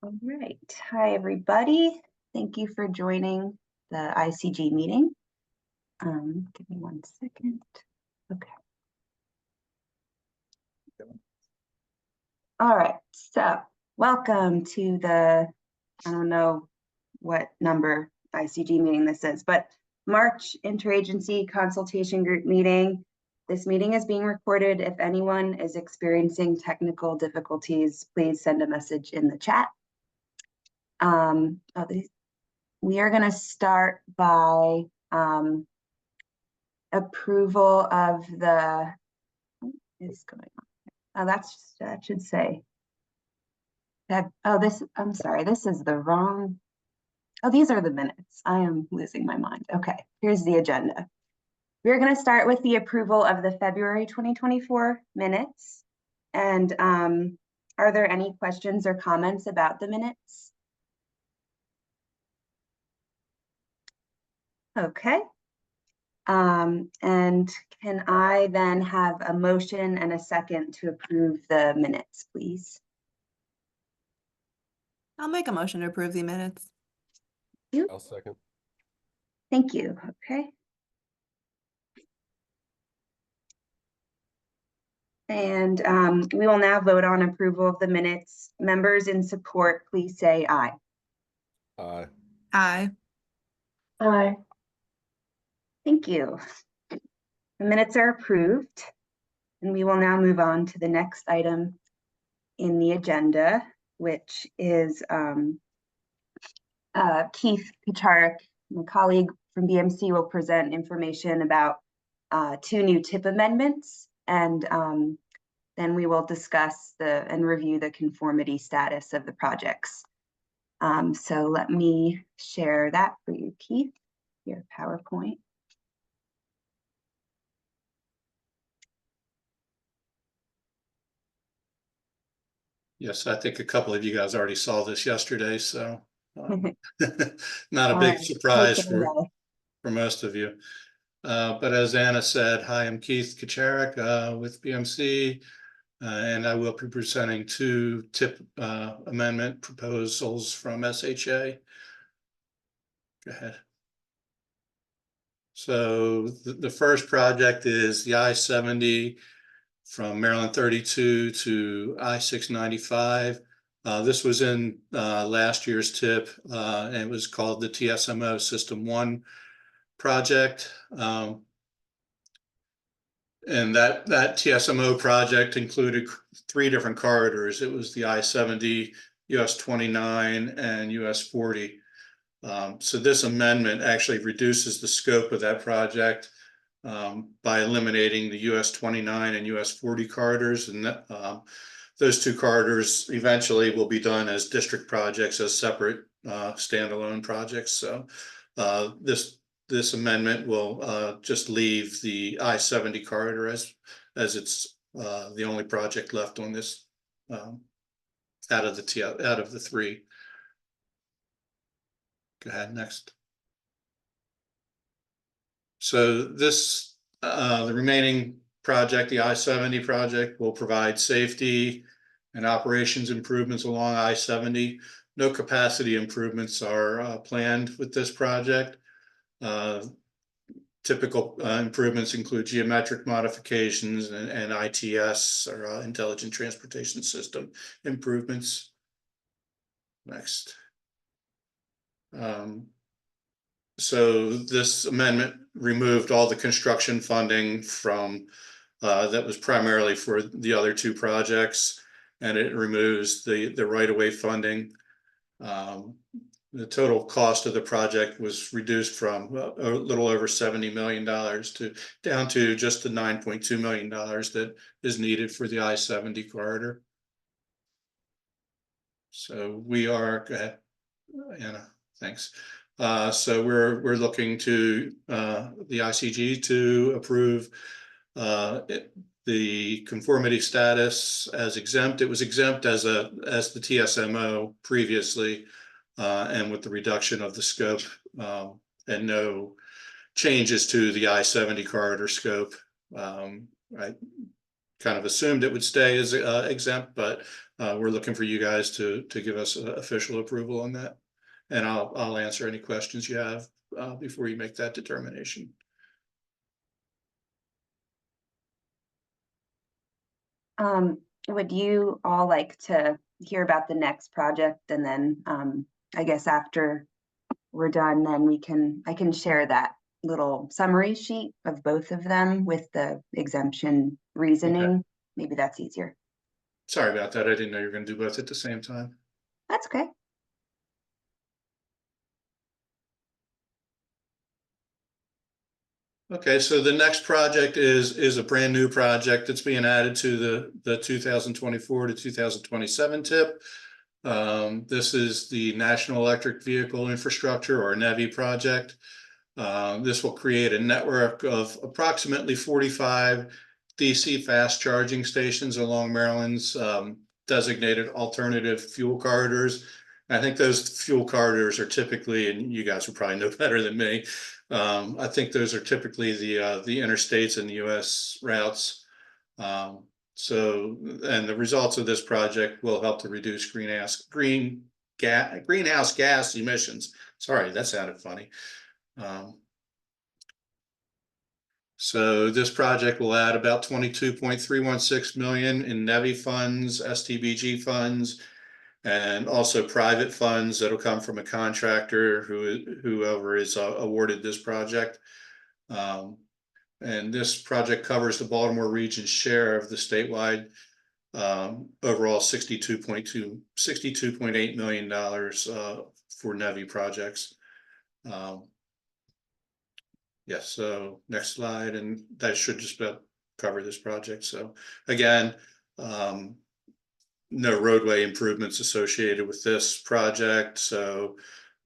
All right. Hi, everybody. Thank you for joining the ICG meeting. Give me 1 second. Okay. All right. So welcome to the, I don't know what number ICG meeting this is, but March Interagency Consultation Group meeting. This meeting is being recorded. If anyone is experiencing technical difficulties, please send a message in the chat. We are going to start by approval of the, what is going on? Oh, that should say that. Oh, I'm sorry, this is the wrong. Oh, these are the minutes. I am losing my mind. Okay, here's the agenda. We're going to start with the approval of the February 2024 minutes. And are there any questions or comments about the minutes? Okay. And can I then have a motion and a second to approve the minutes, please? I'll make a motion to approve the minutes. I'll second. Thank you. Okay. And we will now vote on approval of the minutes. Members in support, please say aye. Aye. Aye. Aye. Thank you. The minutes are approved, and we will now move on to the next item in the agenda, which is Keith Kucharik, my colleague from BMC, will present information about 2 new tip amendments, and then we will discuss and review the conformity status of the projects. So let me share that for you, Keith, your PowerPoint. Yes, I think a couple of you guys already saw this yesterday, so not a big surprise for most of you. But as Anna said, hi, I'm Keith Kucharik with BMC, and I will be presenting 2 tip amendment proposals from SHA. Go ahead. So the first project is the I-70 from Maryland 32 to I-695. This was in last year's tip, and it was called the TSMO System 1 project. And that TSMO project included 3 different corridors. It was the I-70, US 29, and US 40. So this amendment actually reduces the scope of that project by eliminating the US 29 and US 40 corridors, and those 2 corridors eventually will be done as district projects, as separate standalone projects. So this amendment will just leave the I-70 corridor as it's the only project left on this out of the 3. Go ahead, next. So this, the remaining project, the I-70 project, will provide safety and operations improvements along I-70. No capacity improvements are planned with this project. Typical improvements include geometric modifications and ITS, or Intelligent Transportation System improvements. Next. So this amendment removed all the construction funding from that was primarily for the other 2 projects, and it removes the right-of-way funding. The total cost of the project was reduced from a little over $70 million down to just the $9.2 million that is needed for the I-70 corridor. So we are, go ahead, Anna, thanks. So we're looking to the ICG to approve the conformity status as exempt. It was exempt as the TSMO previously, and with the reduction of the scope and no changes to the I-70 corridor scope. I kind of assumed it would stay as exempt, but we're looking for you guys to give us official approval on that. And I'll answer any questions you have before you make that determination. Would you all like to hear about the next project, and then I guess after we're done, then I can share that little summary sheet of both of them with the exemption reasoning. Maybe that's easier. Sorry about that. I didn't know you were going to do both at the same time. That's okay. Okay, so the next project is a brand new project that's being added to the 2024 to 2027 tip. This is the National Electric Vehicle Infrastructure, or NEVI project. This will create a network of approximately 45 DC fast charging stations along Maryland's designated alternative fuel corridors. I think those fuel corridors are typically, and you guys will probably know better than me, I think those are typically the interstates and the US routes. So, and the results of this project will help to reduce greenhouse gas emissions. Sorry, that sounded funny. So this project will add about 22.316 million in NEVI funds, STBG funds, and also private funds that'll come from a contractor whoever is awarded this project. And this project covers the Baltimore region's share of the statewide overall $62.8 million for NEVI projects. Yes, so next slide, and that should just about cover this project. So again, no roadway improvements associated with this project. So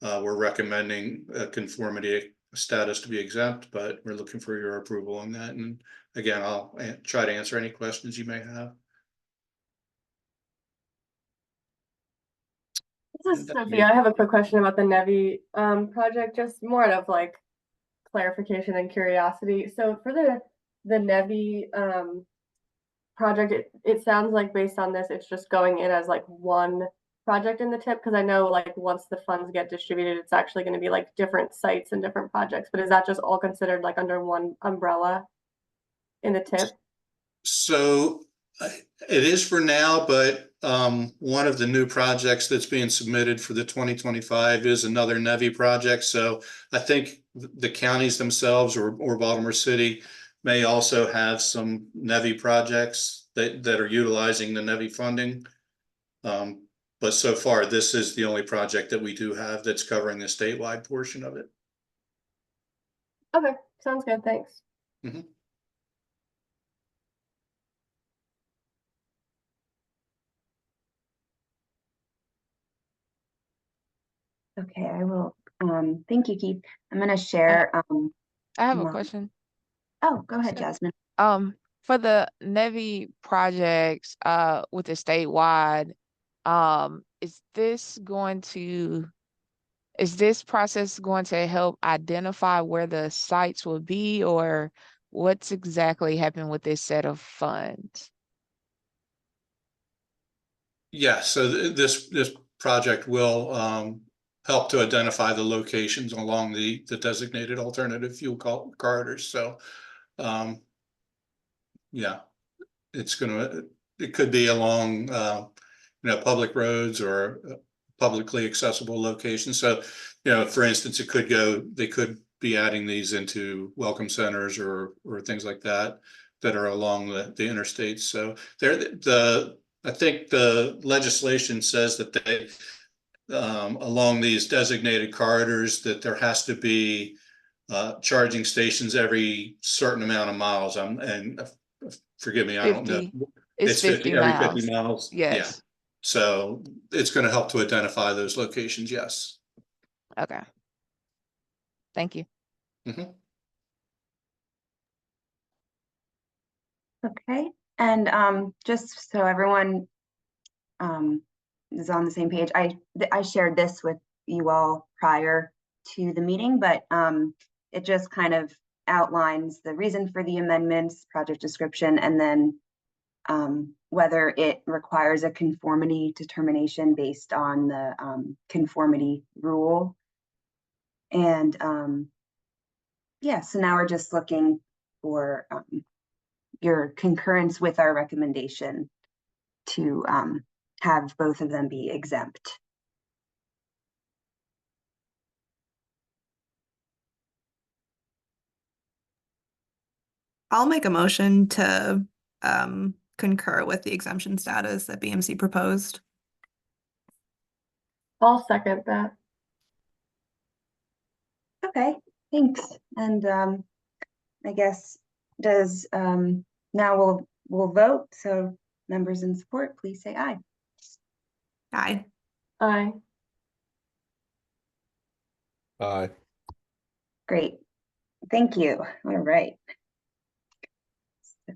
we're recommending a conformity status to be exempt, but we're looking for your approval on that. And again, I'll try to answer any questions you may have. This is Sophia. I have a quick question about the NEVI project, just more out of like clarification and curiosity. So for the NEVI project, it sounds like based on this, it's just going in as like one project in the tip, because I know like once the funds get distributed, it's actually going to be like different sites and different projects. But is that just all considered like under one umbrella in the tip? So it is for now, but one of the new projects that's being submitted for the 2025 is another NEVI project. So I think the counties themselves or Baltimore City may also have some NEVI projects that are utilizing the NEVI funding. But so far, this is the only project that we do have that's covering the statewide portion of it. Okay, sounds good. Thanks. Mm-hmm. Okay, I will. Thank you, Keith. I'm going to share. I have a my- question. Oh, go ahead, So- Jasmine. For the NEVI projects, with the statewide, is this process going to help identify where the sites will be, or what's exactly happening with this set of funds? Yeah, so this project will help to identify the locations along the designated alternative fuel corridors. So yeah, it could be along public roads or publicly accessible locations. So for instance, they could be adding these into welcome centers or things like that are along the interstates. So I think the legislation says that they along these designated corridors that there has to be charging stations every certain amount of miles. And forgive me, I don't know. It's 50 every miles. 50 miles. Yes. Yeah. So it's going to help to identify those locations. Yes. Okay. Thank you. Mm-hmm. Okay, and just so everyone is on the same page, I shared this with you all prior to the meeting, but it just kind of outlines the reason for the amendments, project description, and then whether it requires a conformity determination based on the conformity rule. And yeah, so now we're just looking for your concurrence with our recommendation to have both of them be exempt. I'll make a motion to concur with the exemption status that BMC proposed. I'll second that. Okay, thanks. And I guess does now we'll vote. So members in support, please say aye. Aye. Aye. Aye. Great. Thank you. All right.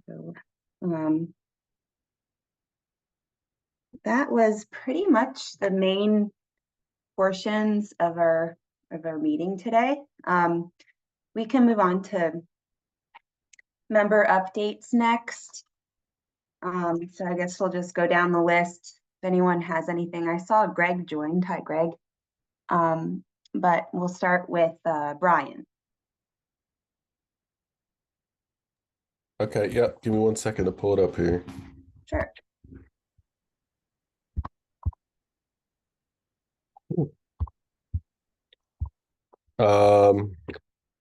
So, that was pretty much the main portions of our meeting today. We can move on to member updates next. So I guess we'll just go down the list. If anyone has anything, I saw Greg joined. Hi, Greg. But we'll start with Brian. Okay, yep. Give me 1 second to pull it up here. Sure.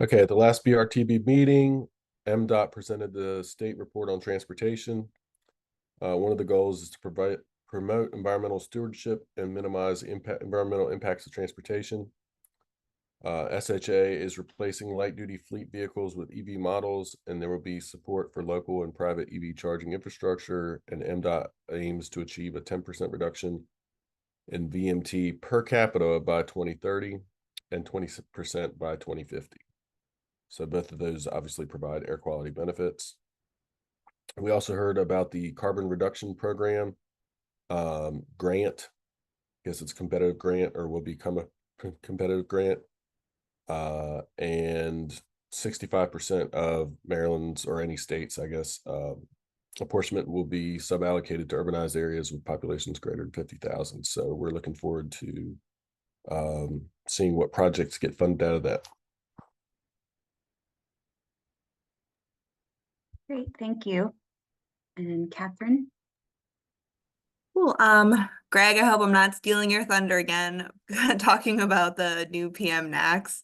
Okay, at the last BRTB meeting, MDOT presented the state report on transportation. One of the goals is to promote environmental stewardship and minimize environmental impacts of transportation. SHA is replacing light-duty fleet vehicles with EV models, and there will be support for local and private EV charging infrastructure, and MDOT aims to achieve a 10% reduction in VMT per capita by 2030 and 20% by 2050. So both of those obviously provide air quality benefits. We also heard about the carbon reduction program grant. I guess it's competitive grant or will become a competitive grant. And 65% of Maryland's or any states, I guess, apportionment will be suballocated to urbanized areas with populations greater than 50,000. So we're looking forward to seeing what projects get funded out of that. Great, thank you. And Catherine? Cool. Greg, I hope I'm not stealing your thunder again, talking about the new PM NACs.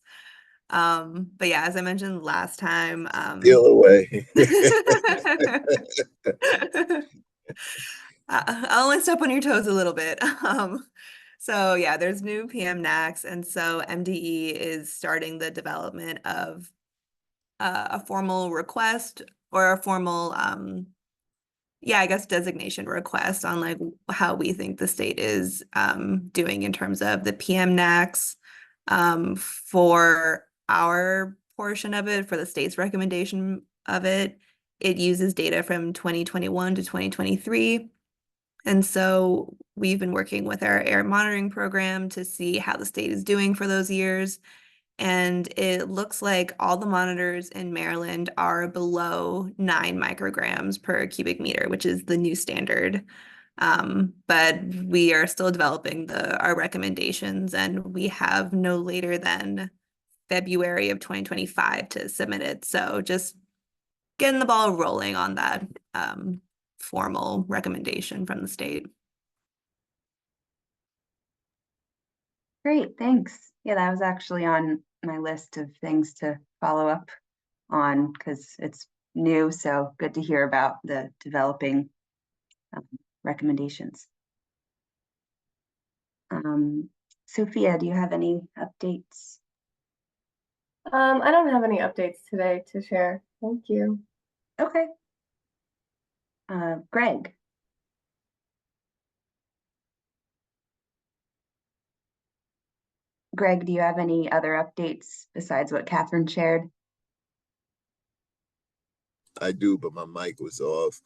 But yeah, as I mentioned last time, Steal away. I'll only step on your toes a little bit. So yeah, there's new PM NACs, and so MDE is starting the development of a formal request or a formal I guess designation request on like how we think the state is doing in terms of the PM NACs for our portion of it, for the state's recommendation of it. It uses data from 2021 to 2023. And so we've been working with our air monitoring program to see how the state is doing for those years. And it looks like all the monitors in Maryland are below 9 micrograms per cubic meter, which is the new standard. But we are still developing our recommendations, and we have no later than February of 2025 to submit it. So just getting the ball rolling on that formal recommendation from the state. Great, thanks. Yeah, that was actually on my list of things to follow up on because it's new. So good to hear about the developing recommendations. Sophia, do you have any updates? I don't have any updates today to share. Thank you. Okay. Greg. Greg, do you have any other updates besides what Catherine shared? I do, but my mic was off.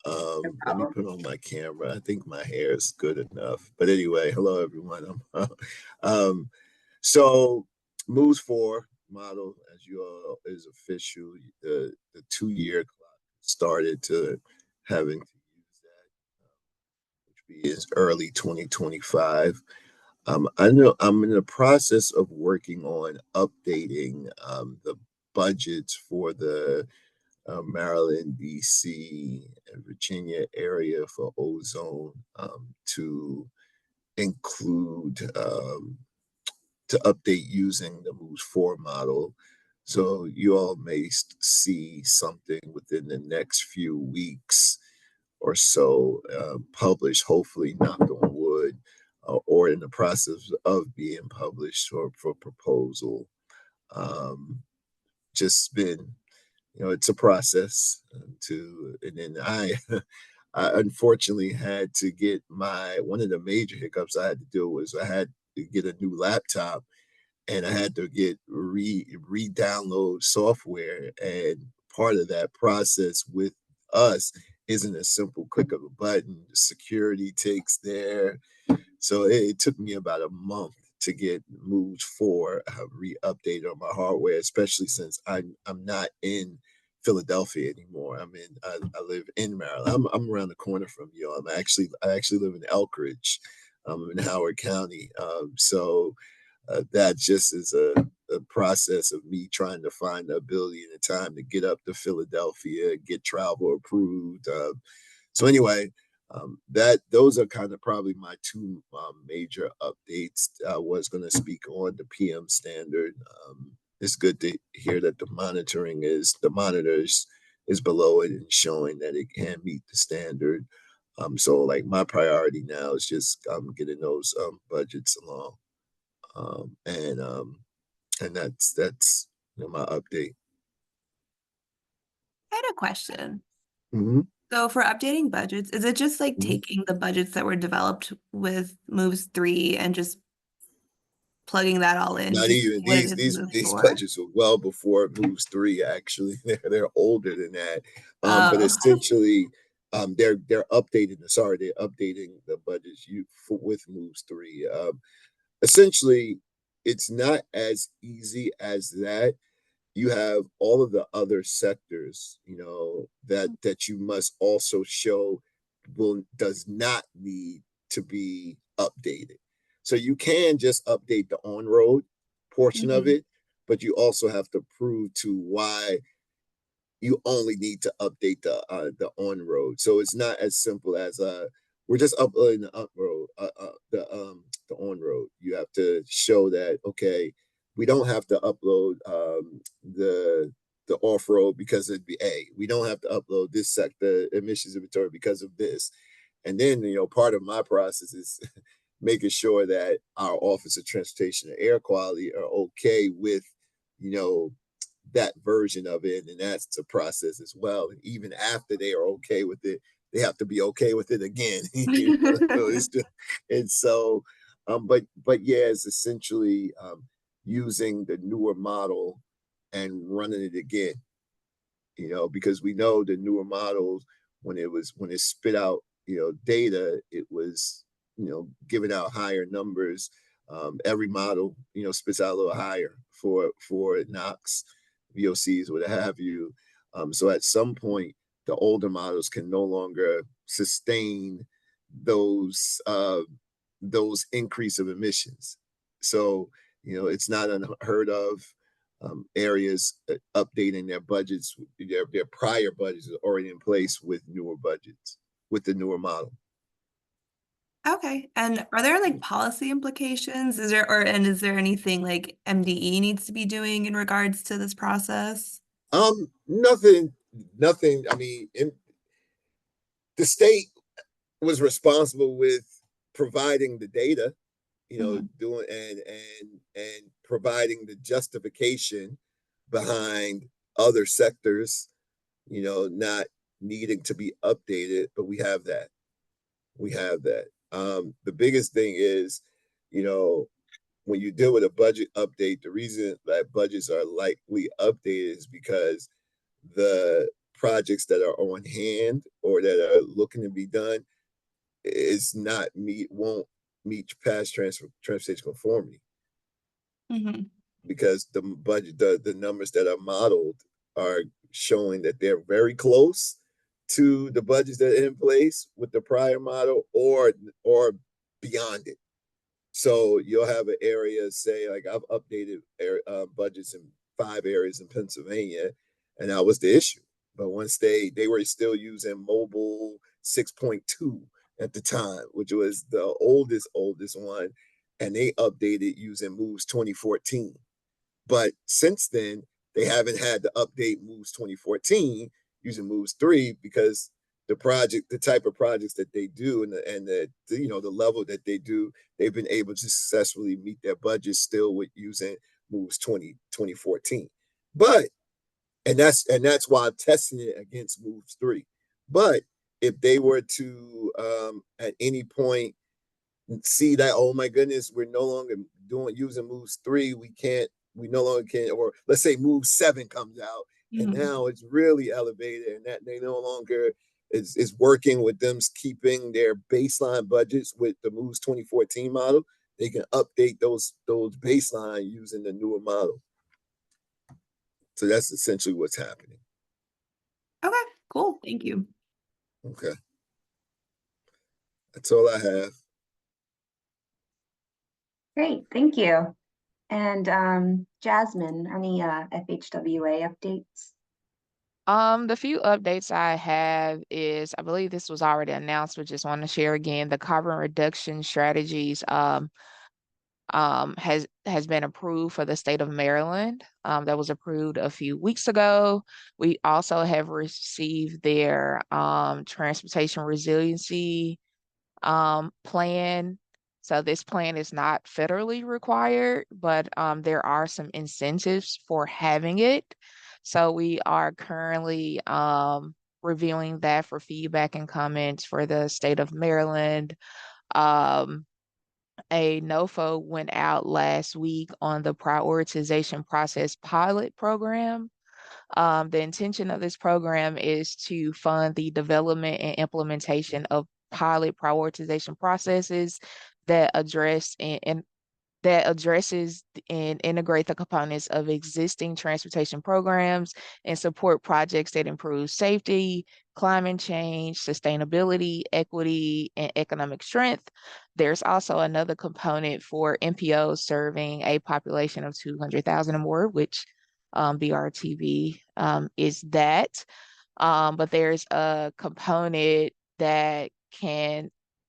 Let me put on my camera. I think my hair is good enough. But anyway, hello everyone. So Moves 4 model, as you all is official. The 2-year clock started to having to use be as early 2025. I know I'm in the process of working on updating the budgets for the Maryland, DC, and Virginia area for ozone to include to update using the Moves 4 model. So you all may see something within the next few weeks or so published, hopefully knock on wood, or in the process of being published for proposal. Just been, it's a process and then I unfortunately had to get one of the major hiccups I had to do was I had to get a new laptop, and I had to get re-download software. And part of that process with us isn't a simple click of a button. Security takes there. So it took me about a month to get Moves 4 re-updated on my hardware, especially since I'm not in Philadelphia anymore. I live in Maryland. I'm around the corner from you. I actually live in Elkridge, in Howard County. So that just is a process of me trying to find the ability and the time to get up to Philadelphia, get travel approved. So anyway, those are kind of probably my two major updates. I was going to speak on the PM standard. It's good to hear that the monitors is below it and showing that it can meet the standard. So like my priority now is just getting those budgets along. And that's my update. I had a question. Mhm. So for updating budgets, is it just like Mhm. taking the budgets that were developed with Moves 3 and just plugging that all in Not to see even what it is these Moves these 4? budgets were well before Moves 3. Actually, they're older than that. But Oh, essentially, they're updating. Sorry, they're updating the budgets with Moves 3. Essentially, it's not as easy as that. You have all of the other sectors, that you must also show does not need to be updated. So you can just update the on-road portion of mhm. it, but you also have to prove to why you only need to update the on-road. So it's not as simple as we're just uploading the up-road, the on-road. You have to show that, okay, we don't have to upload the off-road because it'd be we don't have to upload this sector emissions inventory because of this. And then, part of my process is making sure that our Office of Transportation and Air Quality are okay with, that version of it. And that's a process as well. And even after they are okay with it, they have to be okay with it again. And so, but yeah, it's essentially using the newer model and running it again, because we know the newer models, when it spit out, data, it was, giving out higher numbers. Every model, spits out a little higher for NOx, VOCs, what have you. So at some point, the older models can no longer sustain those increase of emissions. So, it's not unheard of. Areas updating their budgets, their prior budgets are already in place with newer budgets, with the newer model. Okay. And are there like policy implications? Is there anything like MDE needs to be doing in regards to this process? Nothing. I mean, the state was responsible with providing the data, Mhm. doing and providing the justification behind other sectors, not needing to be updated, but we have that. The biggest thing is, when you deal with a budget update, the reason that budgets are likely updated is because the projects that are on hand or that are looking to be done won't meet past transportation conformity, Mhm. because the budget, the numbers that are modeled are showing that they're very close to the budgets that are in place with the prior model or beyond it. So you'll have an area, say, like I've updated budgets in 5 areas in Pennsylvania, and that was the issue. But once they were still using mobile 6.2 at the time, which was the oldest one, and they updated using Moves 2014. But since then, they haven't had to update Moves 2014 using Moves 3 because the type of projects that they do and the level that they do, they've been able to successfully meet their budget still with using Moves 2014. But and that's why I'm testing it against Moves 3. But if they were to at any point see that, oh my goodness, we're no longer using Moves 3, we no longer can, or let's say Move 7 comes out and now it's really elevated and that they no longer is working with them keeping their baseline budgets with the Moves 2014 model, they can update those baseline using the newer model. So that's essentially what's happening. Okay, cool. Thank you. Okay. That's all I have. Great, thank you. And Jasmine, any FHWA updates? The few updates I have is, I believe this was already announced, but just want to share again, the carbon reduction strategies has been approved for the state of Maryland. That was approved a few weeks ago. We also have received their transportation resiliency plan. So this plan is not federally required, but there are some incentives for having it. So we are currently reviewing that for feedback and comments for the state of Maryland. A NOFO went out last week on the prioritization process pilot program. The intention of this program is to fund the development and implementation of pilot prioritization processes that addresses and integrate the components of existing transportation programs and support projects that improve safety, climate change, sustainability, equity, and economic strength. There's also another component for MPOs serving a population of 200,000 or more, which BRTB is that. But there's a component that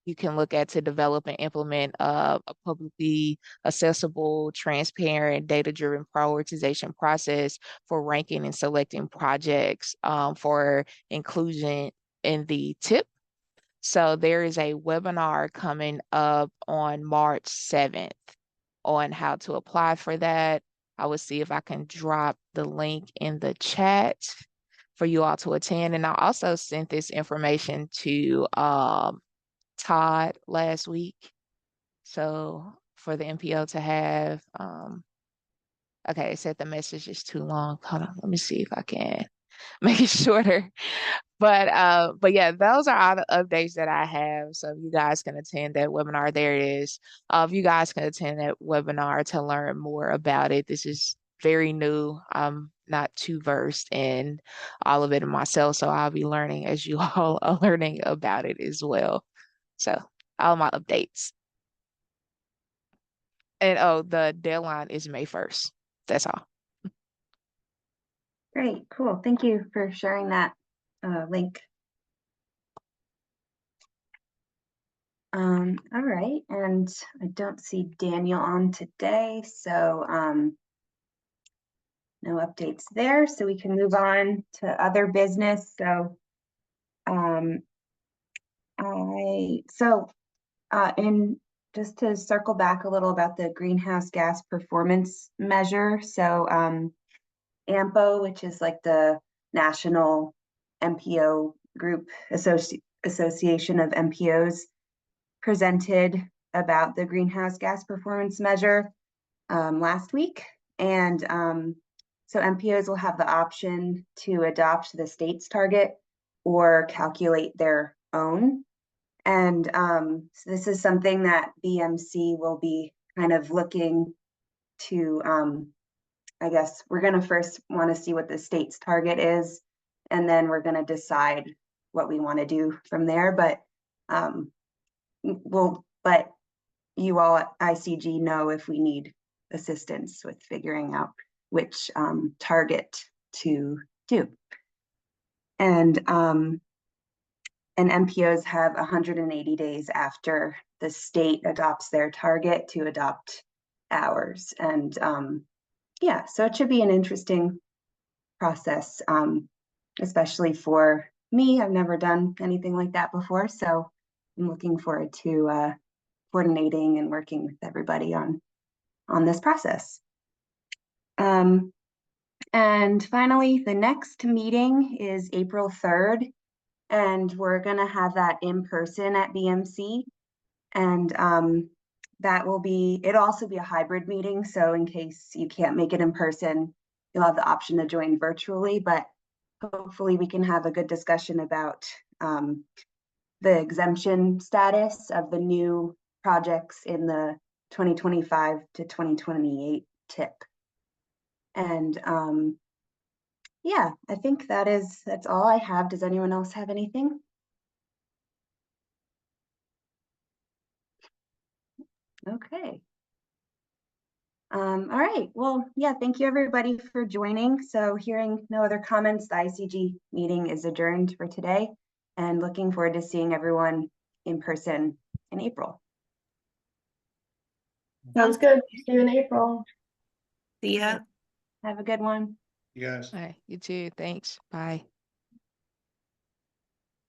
you can look at to develop and implement a publicly accessible, transparent, data-driven prioritization process for ranking and selecting projects for inclusion in the TIP. So there is a webinar coming up on March 7th on how to apply for that. I will see if I can drop the link in the chat for you all to attend. And I also sent this information to Todd last week. So for the MPO to have, okay, it said the message is too long. Hold on, let me see if I can make it shorter. But yeah, those are all the updates that I have. So if you guys can attend that webinar, there it is. If you guys can attend that webinar to learn more about it, this is very new. I'm not too versed in all of it myself, so I'll be learning as you all are learning about it as well. So all my updates. And oh, the deadline is May 1st. That's all. Great, cool. Thank you for sharing that link. All right, and I don't see Daniel on today, so no updates there. So we can move on to other business. So in just to circle back a little about the greenhouse gas performance measure. So AMPO, which is like the National MPO Group Association of MPOs, presented about the greenhouse gas performance measure last week. And so MPOs will have the option to adopt the state's target or calculate their own. And so this is something that BMC will be kind of looking to, I guess we're going to first want to see what the state's target is, and then we're going to decide what we want to do from there, but but you all at ICG know if we need assistance with figuring out which target to do. And MPOs have 180 days after the state adopts their target to adopt ours. And yeah, so it should be an interesting process, especially for me. I've never done anything like that before, so I'm looking forward to coordinating and working with everybody on this process. And finally, the next meeting is April 3rd, and we're gonna have that in person at BMC. And it'll also be a hybrid meeting, so in case you can't make it in person, you'll have the option to join virtually, but hopefully we can have a good discussion about the exemption status of the new projects in the 2025 to 2028 TIP. And yeah, I think that's all I have. Does anyone else have anything? Okay. All right, well, yeah, thank you everybody for joining. So hearing no other comments, the ICG meeting is adjourned for today, and looking forward to seeing everyone in person in April. Sounds good. See you in April. See ya. Have a good one. You guys. All right, you too. Thanks. Bye.